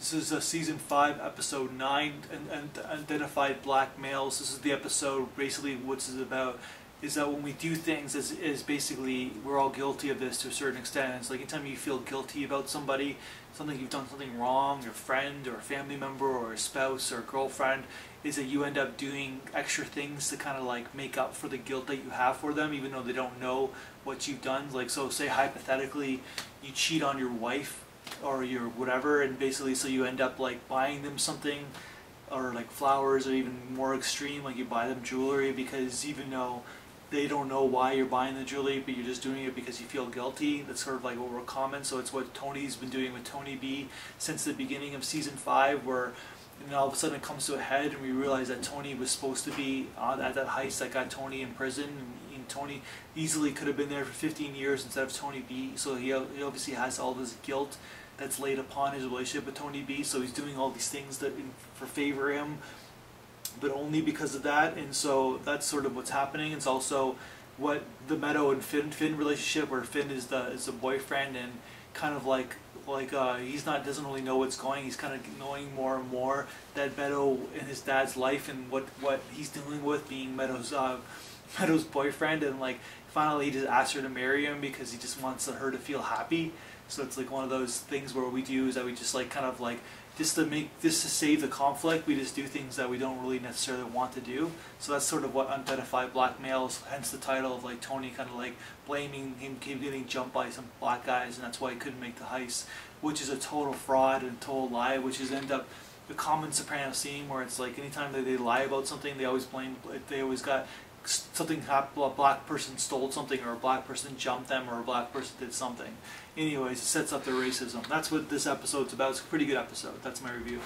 This is season 5, episode 9, and Unidentified Black Males. This is the episode. Basically, what this is about is that when we do things, is basically we're all guilty of this to a certain extent. It's like anytime you feel guilty about somebody, something you've done something wrong, your friend or a family member or a spouse or a girlfriend, is that you end up doing extra things to kind of like make up for the guilt that you have for them, even though they don't know what you've done. Like, so say hypothetically, you cheat on your wife or your whatever, and basically so you end up like buying them something, or like flowers, or even more extreme, like you buy them jewelry, because even though they don't know why you're buying the jewelry, but you're just doing it because you feel guilty. That's sort of like what we're common. So it's what Tony's been doing with Tony B since the beginning of season 5, where and all of a sudden it comes to a head, and we realize that Tony was supposed to be at that heist that got Tony in prison. And Tony easily could have been there for 15 years instead of Tony B. So he obviously has all this guilt that's laid upon his relationship with Tony B. So he's doing all these things that for favor him, but only because of that. And so that's sort of what's happening. It's also what the Meadow and Finn relationship, where Finn is the boyfriend, and kind of like he's not doesn't really know what's going. He's kind of knowing more and more that Meadow in his dad's life and what he's dealing with, being Meadow's boyfriend, and like finally he just asks her to marry him because he just wants her to feel happy. So it's like one of those things where we do is that we just like kind of like just to save the conflict, we just do things that we don't really necessarily want to do. So that's sort of what Unidentified Black Males, hence the title of like Tony kind of like blaming him, keep getting jumped by some black guys, and that's why he couldn't make the heist, which is a total fraud and total lie, which is end up the common Sopranos theme, where it's like anytime that they lie about something, they always got something happened, a black person stole something, or a black person jumped them, or a black person did something. Anyways, it sets up their racism. That's what this episode's about. It's a pretty good episode. That's my review.